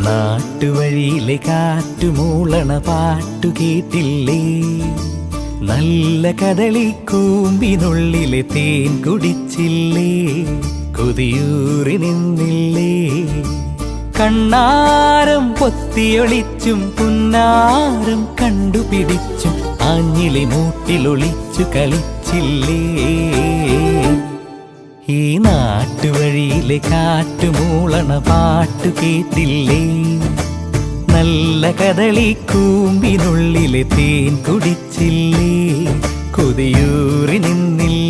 നാട്ടുവഴിയിലെ കാറ്റുമൂളണ പാട്ടു കേട്ടില്ലേ? നല്ല കദളിക്കൂമ്പിനുള്ളിലെ തേൻ കുടിച്ചില്ലേ? കൊതിയൂറി നിന്നില്ലേ? കണ്ണാരം പൊത്തിയൊളിച്ചും പുന്നാരം കണ്ടുപിടിച്ചും ആഞ്ഞിലി മൂട്ടിലൊളിച്ചു കളിച്ചില്ലേ? ഈ നാട്ടുവഴിയിലെ കാറ്റുമൂളണ പാട്ടു കേട്ടില്ലേ? നല്ല കദളിക്കൂമ്പിനുള്ളിലെ തേൻ കുടിച്ചില്ലേ? കൊതിയൂറി നിന്നില്ലേ?